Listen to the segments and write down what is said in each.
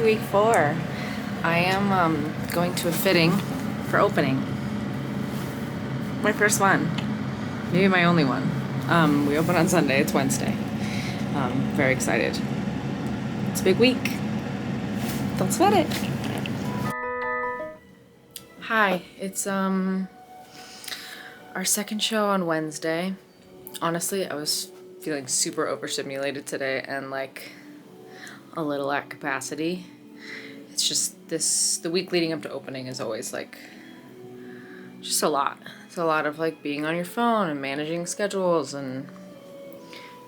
week 4. I am going to a fitting for opening. My first one. Maybe my only one. We open on Sunday. It's Wednesday. Very excited. It's a big week. Don't sweat it. Hi, it's our second show on Wednesday. Honestly, I was feeling super overstimulated today and like a little at capacity. It's just the week leading up to opening is always like just a lot. It's a lot of like being on your phone and managing schedules and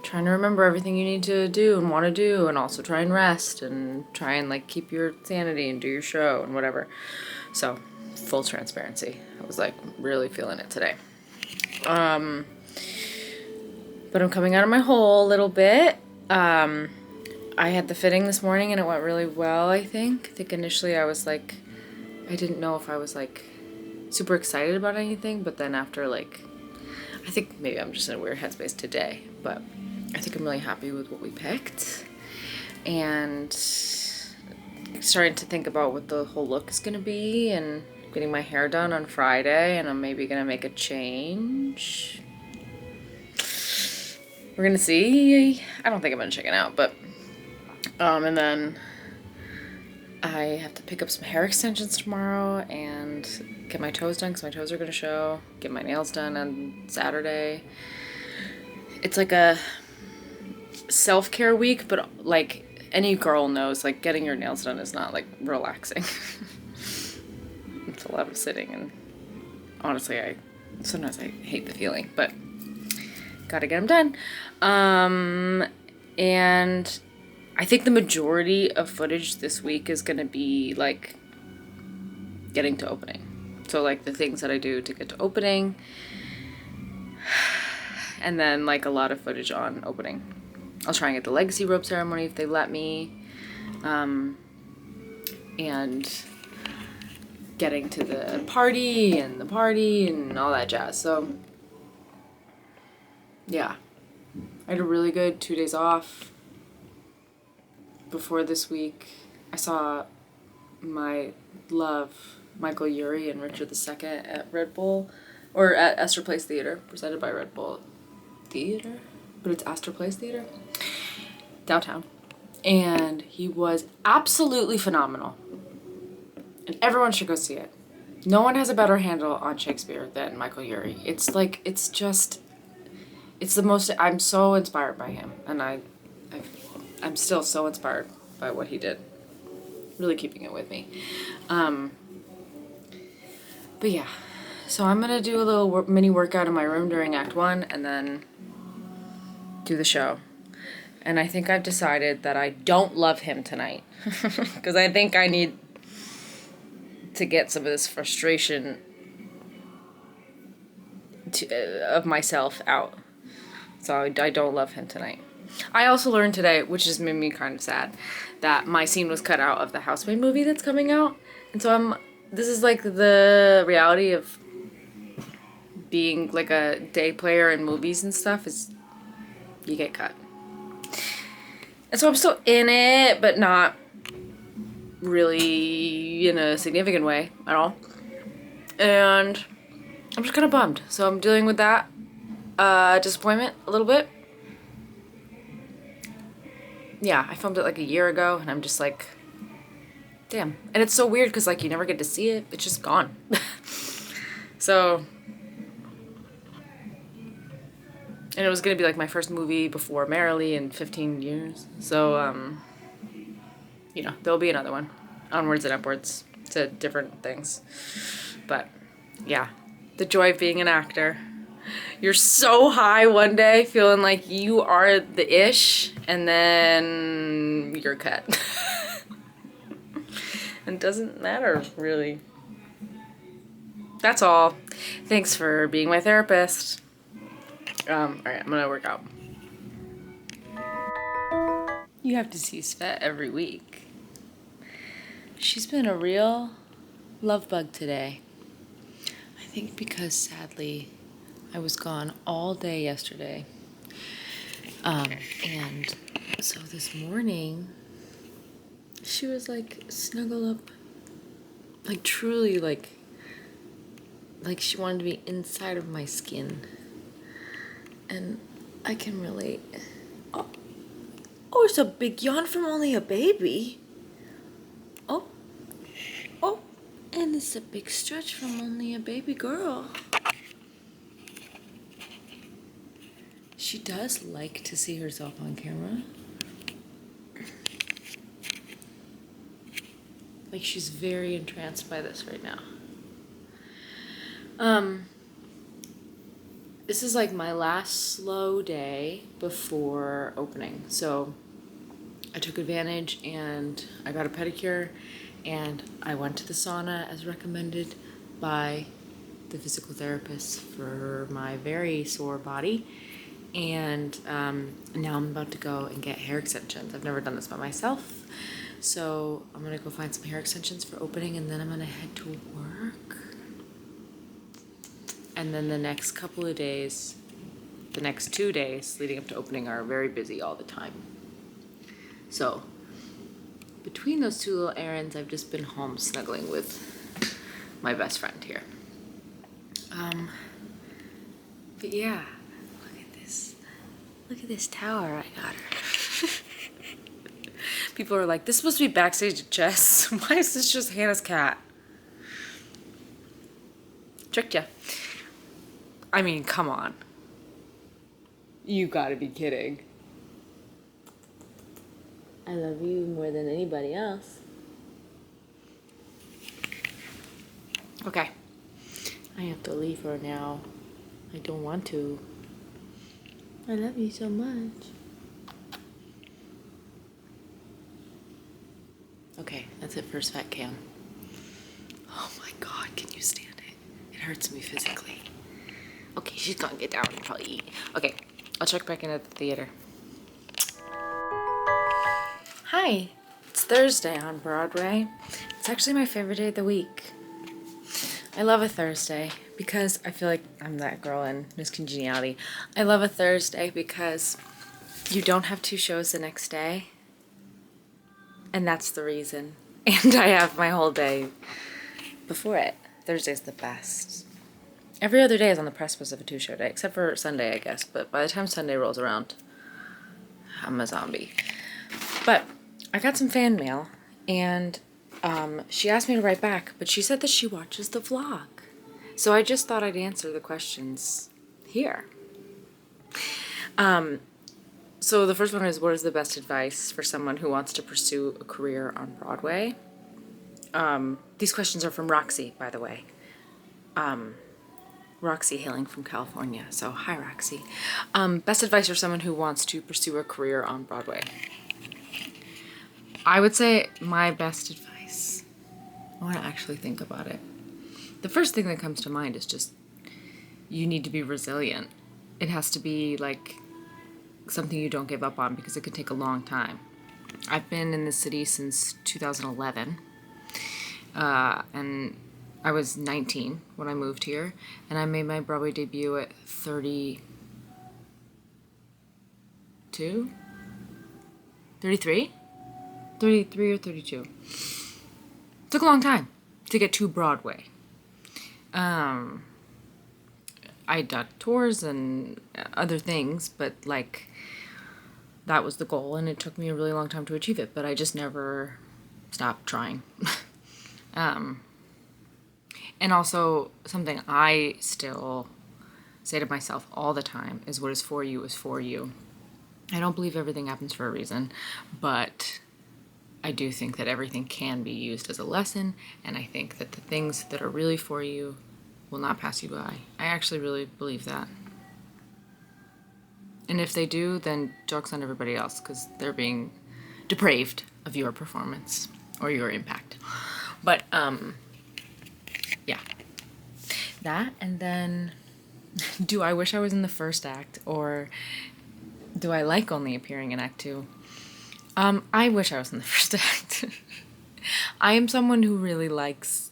trying to remember everything you need to do and want to do, and also try and rest and try and like keep your sanity and do your show and whatever. So full transparency, I was like really feeling it today. But I'm coming out of my hole a little bit. I had the fitting this morning and it went really well, I think. I think initially I was like, I didn't know if I was like super excited about anything, but then after like, I think maybe I'm just in a weird headspace today, but I think I'm really happy with what we picked. And starting to think about what the whole look is gonna be, and getting my hair done on Friday, and I'm maybe gonna make a change. We're gonna see. I don't think I'm gonna check it out, but and then I have to pick up some hair extensions tomorrow and get my toes done because my toes are gonna show. Get my nails done on Saturday. It's like a self-care week, but like any girl knows, like getting your nails done is not like relaxing. It's a lot of sitting, and honestly, sometimes I hate the feeling, but gotta get them done. And I think the majority of footage this week is gonna be like getting to opening. So like the things that I do to get to opening, and then like a lot of footage on opening. I'll try and get the Legacy Robe ceremony if they let me, and getting to the party and all that jazz. So yeah, I had a really good 2 days off. Before this week, I saw my love, Michael Urie and Richard II at Red Bull, or at Astor Place Theater, presented by Red Bull Theater, but it's Astor Place Theater, downtown. And he was absolutely phenomenal. And everyone should go see it. No one has a better handle on Shakespeare than Michael Urie. It's like, it's the most, I'm so inspired by him. And I'm still so inspired by what he did. Really keeping it with me. But yeah, so I'm gonna do a little mini workout in my room during Act 1 and then do the show. And I think I've decided that I don't love him tonight. Because I think I need to get some of this frustration of myself out. So I don't love him tonight. I also learned today, which just made me kind of sad, that my scene was cut out of the Housemaid movie that's coming out. And so this is like the reality of being like a day player in movies and stuff, is you get cut. And so I'm still in it, but not really in a significant way at all. And I'm just kind of bummed. So I'm dealing with that disappointment a little bit. Yeah, I filmed it like a year ago, and I'm just like, damn. And it's so weird because like you never get to see it. It's just gone. So, and it was gonna be like my first movie before Merrily in 15 years. So, there'll be another one. Onwards and upwards to different things. But yeah, the joy of being an actor. You're so high one day, feeling like you are the ish, and then you're cut. It doesn't matter, really. That's all. Thanks for being my therapist. Alright, I'm gonna work out. You have to see Svet every week. She's been a real love bug today. I think because, sadly, I was gone all day yesterday. And so this morning, She was like snuggle up, like truly like she wanted to be inside of my skin. And I can relate. Oh, it's a big yawn from only a baby. Oh, and it's a big stretch from only a baby girl. She does like to see herself on camera. Like she's very entranced by this right now. This is like my last slow day before opening. So I took advantage and I got a pedicure and I went to the sauna as recommended by the physical therapist for my very sore body. And now I'm about to go and get hair extensions. I've never done this by myself. So I'm gonna go find some hair extensions for opening and then I'm gonna head to work. And then the next couple of days, the next 2 days leading up to opening are very busy all the time. So between those two little errands, I've just been home snuggling with my best friend here. But yeah, look at this. Look at this tower I got her. People are like, this is supposed to be Backstage at Chess. Why is this just Hannah's cat? Tricked ya. I mean, come on. You gotta be kidding. I love you more than anybody else. Okay. I have to leave her now. I don't want to. I love you so much. Okay, that's it for Svet Cam. Oh my god, can you stand it? It hurts me physically. Okay, she's gonna get down and probably eat. Okay, I'll check back in at the theater. Hi, it's Thursday on Broadway. It's actually my favorite day of the week. I love a Thursday because I feel like I'm that girl in Miss Congeniality. I love a Thursday because you don't have 2 shows the next day. And that's the reason. And I have my whole day before it. Thursday's the best. Every other day is on the precipice of a 2-show day, except for Sunday, I guess. But by the time Sunday rolls around, I'm a zombie. But I got some fan mail, and she asked me to write back, but she said that she watches the vlog. So I just thought I'd answer the questions here. So the first one is, what is the best advice for someone who wants to pursue a career on Broadway? These questions are from Roxy, by the way. Roxy hailing from California, so hi Roxy. Best advice for someone who wants to pursue a career on Broadway. I would say my best advice, I want to actually think about it. The first thing that comes to mind is just, you need to be resilient. It has to be like something you don't give up on because it can take a long time. I've been in the city since 2011, and I was 19 when I moved here, and I made my Broadway debut at 32? 33? 33 or 32. It took a long time to get to Broadway. I done tours and other things, but like that was the goal, and it took me a really long time to achieve it, but I just never stopped trying. And also something I still say to myself all the time is, what is for you is for you. I don't believe everything happens for a reason, but I do think that everything can be used as a lesson, and I think that the things that are really for you will not pass you by. I actually really believe that. And if they do, then joke's on everybody else, because they're being depraved of your performance or your impact. But, yeah. That, and then, do I wish I was in the first act, or do I like only appearing in Act 2? I wish I was in the first act. I am someone who really likes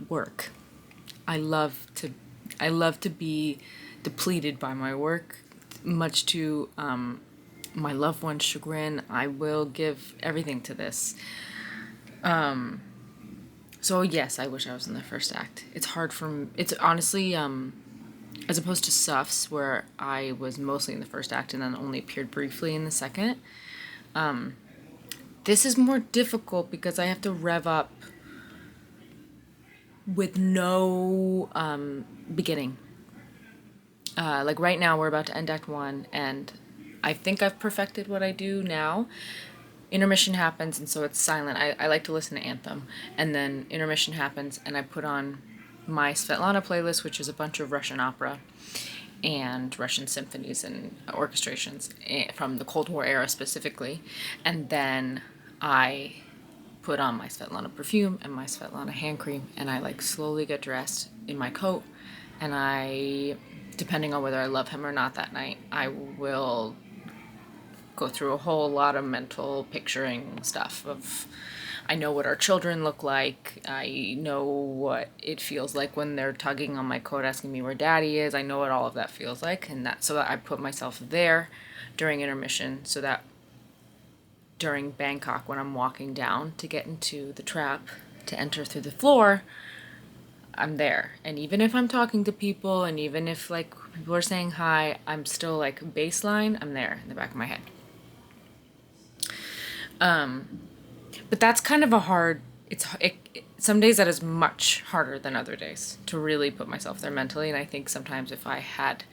work. I love to be depleted by my work, much to my loved one's chagrin. I will give everything to this. So yes, I wish I was in the first act. It's hard it's honestly, as opposed to Suffs, where I was mostly in the first act and then only appeared briefly in the second. This is more difficult because I have to rev up with no beginning. Like right now, we're about to end Act 1, and I think I've perfected what I do now. Intermission happens, and so it's silent. I like to listen to Anthem, and then intermission happens, and I put on my Svetlana playlist, which is a bunch of Russian opera and Russian symphonies and orchestrations from the Cold War era specifically, and then I put on my Svetlana perfume and my Svetlana hand cream, and I like slowly get dressed in my coat, and I, depending on whether I love him or not that night, I will go through a whole lot of mental picturing stuff of, I know what our children look like. I know what it feels like when they're tugging on my coat asking me where daddy is. I know what all of that feels like, and that, so that I put myself there during intermission, so that during Bangkok, when I'm walking down to get into the trap to enter through the floor, I'm there. And even if I'm talking to people, and even if like people are saying hi, I'm still like baseline, I'm there in the back of my head. But that's kind of a hard, some days that is much harder than other days to really put myself there mentally. And I think sometimes if I had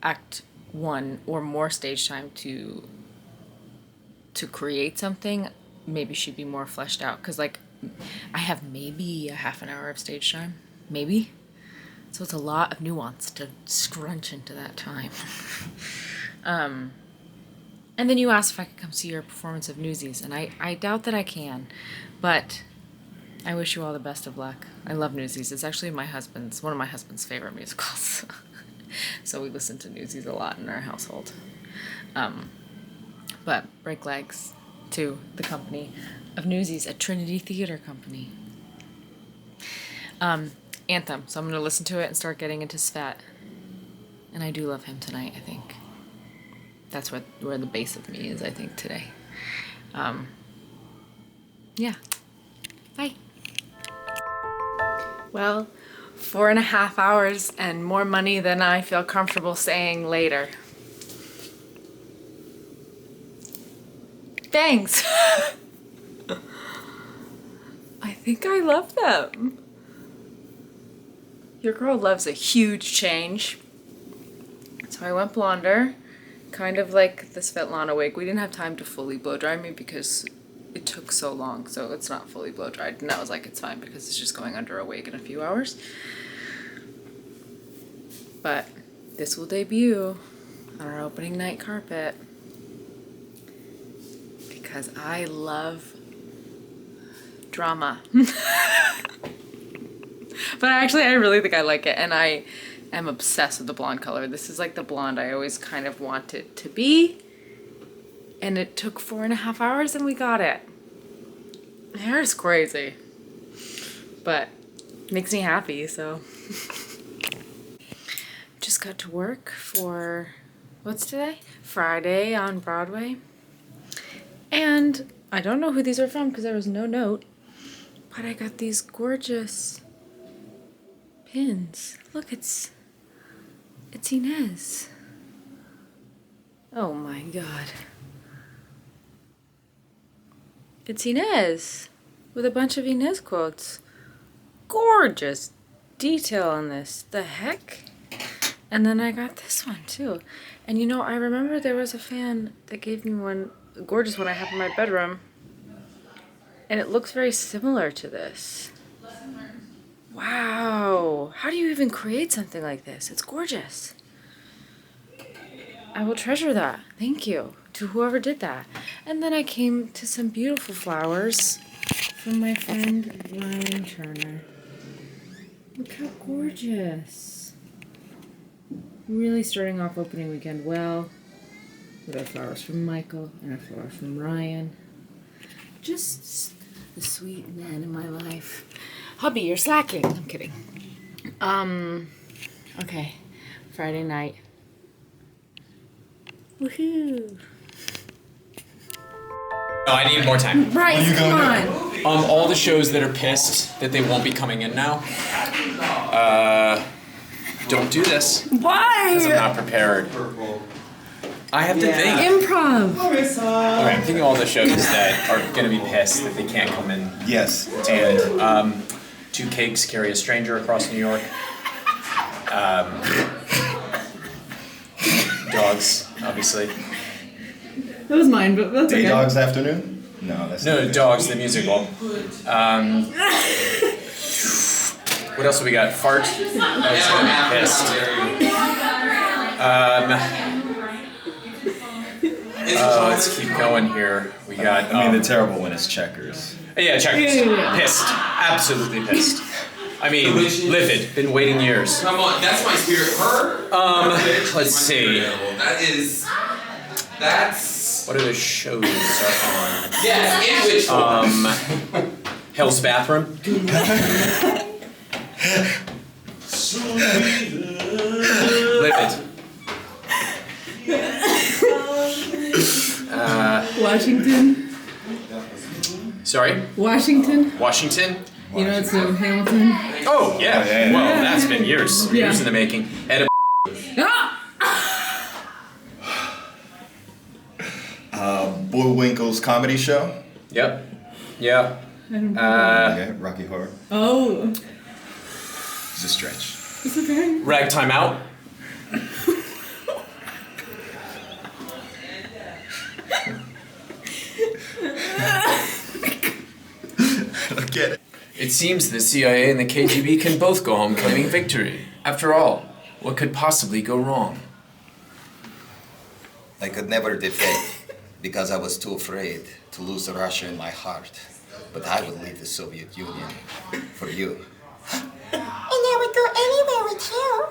Act 1 or more stage time to create something, maybe she'd be more fleshed out. Because like I have maybe a half an hour of stage time, maybe. So it's a lot of nuance to scrunch into that time. And then you asked if I could come see your performance of Newsies, and I doubt that I can, but I wish you all the best of luck. I love Newsies. It's actually one of my husband's favorite musicals. So we listen to Newsies a lot in our household. But break legs to the company of Newsies at Trinity Theater Company. Anthem. So I'm going to listen to it and start getting into Svet. And I do love him tonight, I think. That's where the base of me is, I think, today. Yeah. Bye. Well, 4.5 hours and more money than I feel comfortable saying later. Thanks. I think I love them. Your girl loves a huge change. So I went blonder. Kind of like the Svetlana wig. We didn't have time to fully blow dry me because it took so long, so it's not fully blow dried. And I was like, it's fine because it's just going under a wig in a few hours. But this will debut on our opening night carpet because I love drama. But actually, I really think I like it, and I am obsessed with the blonde color. This is like the blonde I always kind of wanted to be. And it took 4.5 hours and we got it. My hair is crazy. But it makes me happy, so. Just got to work for, what's today? Friday on Broadway. And I don't know who these are from because there was no note. But I got these gorgeous pins. Look, it's Inez. Oh my god. It's Inez with a bunch of Inez quotes. Gorgeous detail on this. The heck? And then I got this one too. And you know, I remember there was a fan that gave me one, a gorgeous one I have in my bedroom. And it looks very similar to this. Wow. How do you even create something like this? It's gorgeous. I will treasure that. Thank you to whoever did that. And then I came to some beautiful flowers from my friend Ryan Turner. Look how gorgeous. Really starting off opening weekend well. With our flowers from Michael and our flowers from Ryan. Just the sweet man in my life. Hubby, you're slacking. I'm kidding. Okay. Friday night. Woohoo! No, I need more time. Bryce, come on. All the shows that are pissed that they won't be coming in now. Don't do this. Why? Because I'm not prepared. I have to think. Improv. Okay, I'm thinking all the shows that are gonna be pissed that they can't come in. Yes. And Two Cakes Carry a Stranger Across New York. Dogs, obviously. That was mine, but that's okay. Day Dogs Afternoon? No, that's No, not Dogs, the musical. What else have we got? Fart. That's gonna be pissed. Let's keep going here. We got. I mean, the terrible one is Checkers. Yeah, Checkers. Yeah. Pissed. Absolutely pissed. I mean, livid. Been waiting years. Come on, that's my spirit. Her. Let's see. That's. What other shows are on? Yes, in which one? Hell's Bathroom. Livid. Washington. Sorry? Washington. Washington? You know, it's Hamilton. Oh, yeah. yeah. Well, that's been years. Yeah. Years in the making. Bullwinkle's comedy show. Yep. Yeah. Okay, Rocky Horror. Oh. It's a stretch. It's okay. Ragtime Out. I don't get it. It seems the CIA and the KGB can both go home claiming victory. After all, what could possibly go wrong? I could never defect because I was too afraid to lose Russia in my heart. But I would leave the Soviet Union for you. And I would go anywhere with you.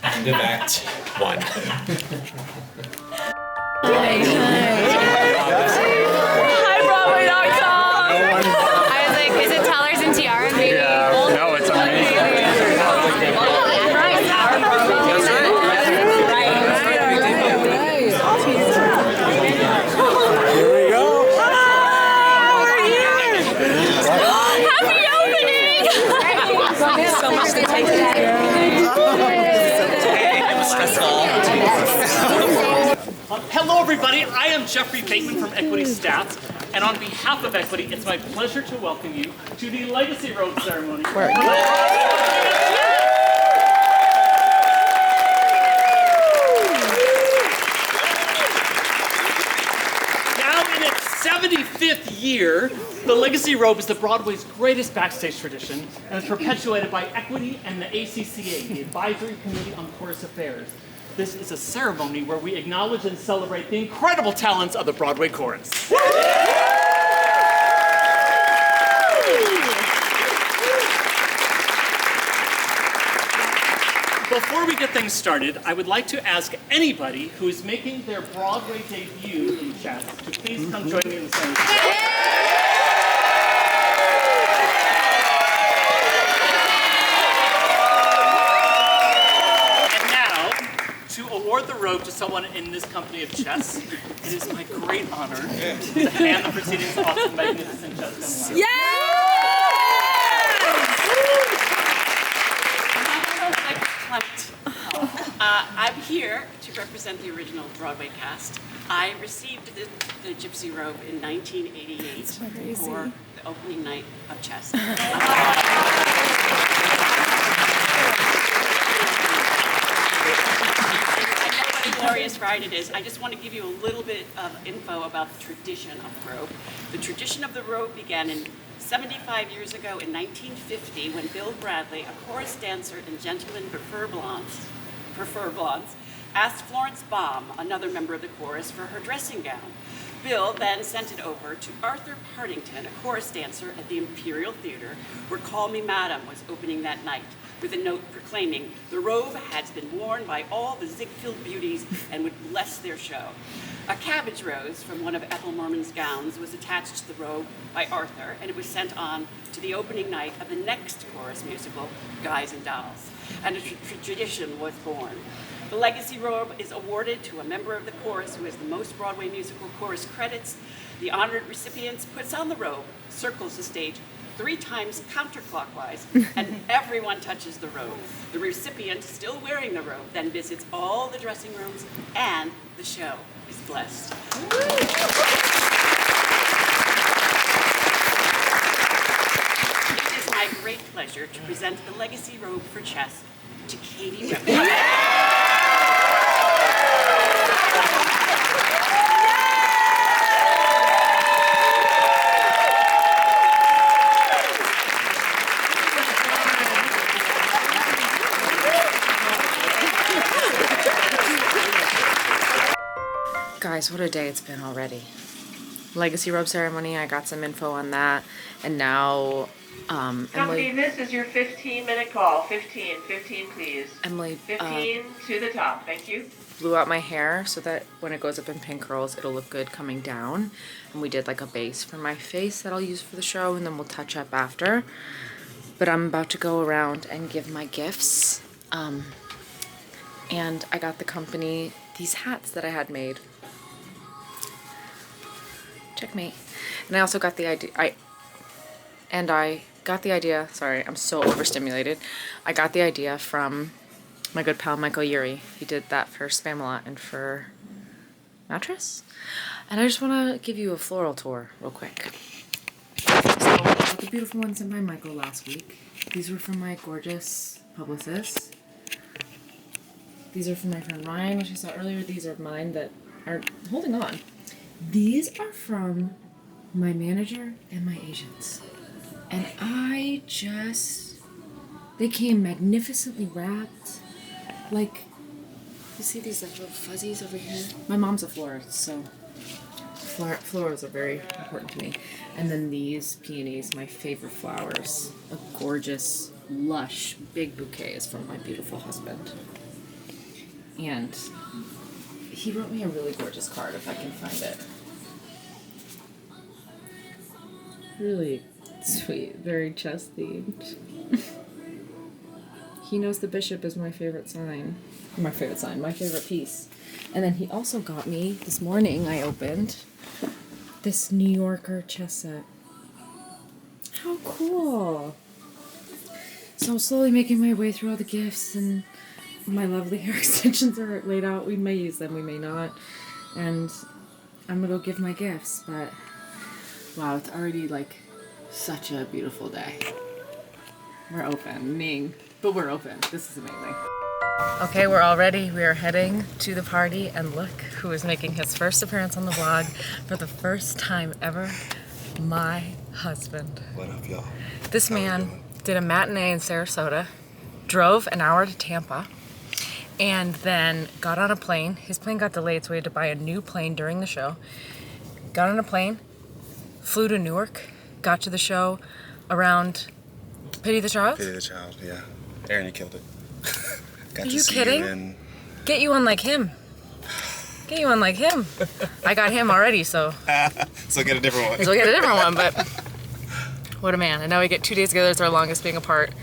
End of Act 1. Hi, Broadway.com. I was like, is it Tellers and Tiara? Maybe. Yeah, no, it's amazing. Here we go. Happy opening! So much to take Hello, everybody. I am Jeffrey Bateman from Equity Stats, and on behalf of Equity, it's my pleasure to welcome you to the Legacy Robe ceremony. Now, in its 75th year, the Legacy Robe is the Broadway's greatest backstage tradition, and is perpetuated by Equity and the ACCA, the Advisory Committee on Chorus Affairs. This is a ceremony where we acknowledge and celebrate the incredible talents of the Broadway chorus. Before we get things started, I would like to ask anybody who is making their Broadway debut in chess to please come join me in the ceremony. Award the robe to someone in this company of chess. It is my great honor to hand the proceedings off to magnificent chess. Yay! I'm here to represent the original Broadway cast. I received the Gypsy Robe in 1988 for the opening night of chess. Glorious ride it is. I just want to give you a little bit of info about the tradition of the robe. The tradition of the robe began in 75 years ago in 1950 when Bill Bradley, a chorus dancer and gentleman prefer blondes, asked Florence Baum, another member of the chorus, for her dressing gown. Bill then sent it over to Arthur Partington, a chorus dancer at the Imperial Theater, where Call Me Madam was opening that night, with a note proclaiming the robe had been worn by all the Ziegfeld beauties and would bless their show. A cabbage rose from one of Ethel Merman's gowns was attached to the robe by Arthur, and it was sent on to the opening night of the next chorus musical, Guys and Dolls, and a tradition was born. The Legacy Robe is awarded to a member of the chorus who has the most Broadway musical chorus credits. The honored recipient puts on the robe, circles the stage 3 times counterclockwise, and everyone touches the robe. The recipient, still wearing the robe, then visits all the dressing rooms, and the show is blessed. It is my great pleasure to present the Legacy Robe for Chess to Katie Webber. Guys, what a day it's been already. Legacy Robe ceremony, I got some info on that, and now Company, this is your 15-minute call. 15, please. Emily 15 to the top, thank you. blew out my hair so that when it goes up in pin curls, it'll look good coming down. And we did like a base for my face that I'll use for the show, and then we'll touch up after. But I'm about to go around and give my gifts. And I got the company these hats that I had made. Checkmate. And I also got the idea, I got the idea, sorry, I'm so overstimulated. I got the idea from my good pal Michael Yuri. He did that for Spamalot and for Mattress. And I just want to give you a floral tour real quick. So I got the beautiful ones in my Michael last week. These were from my gorgeous publicist. These are from my friend Ryan, which I saw earlier. These are mine that are holding on. These are from my manager and my agents. And they came magnificently wrapped. Like, you see these like little fuzzies over here? My mom's a florist, so florals are very important to me. And then these peonies, my favorite flowers. A gorgeous, lush, big bouquet is from my beautiful husband. And he wrote me a really gorgeous card, if I can find it. Really sweet, very chess themed. He knows the bishop is my favorite sign. My favorite piece. And then he also got me, this morning I opened, this New Yorker chess set. How cool! So I'm slowly making my way through all the gifts, and my lovely hair extensions are laid out. We may use them, we may not. And I'm gonna go give my gifts, but wow, it's already like such a beautiful day. We're opening, but we're open. This is amazing. Okay, we're all ready. We are heading to the party, and look who is making his first appearance on the vlog for the first time ever. My husband. What up, y'all? This man did a matinee in Sarasota, drove an hour to Tampa, and then got on a plane. His plane got delayed, so we had to buy a new plane during the show. Got on a plane, flew to Newark, got to the show around Pity the Child? Pity the Child, yeah. Aaron, you killed it. Are you kidding? Get you one like him. Get you one like him. I got him already, so. So get a different one. So we'll get a different one, but what a man. And now we get 2 days together. It's our longest being apart.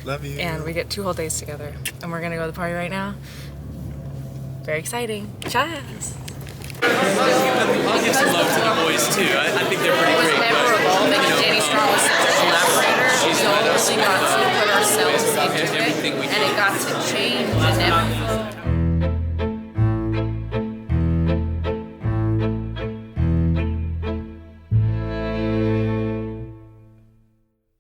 Love you. And we get 2 whole days together. And we're gonna go to the party right now. Very exciting. Cheers. I'll give some love to the boys too. I think they're pretty great. It was memorable. Danny Strong was such a collaborator. So we got to put ourselves into it, and it got to change and everything.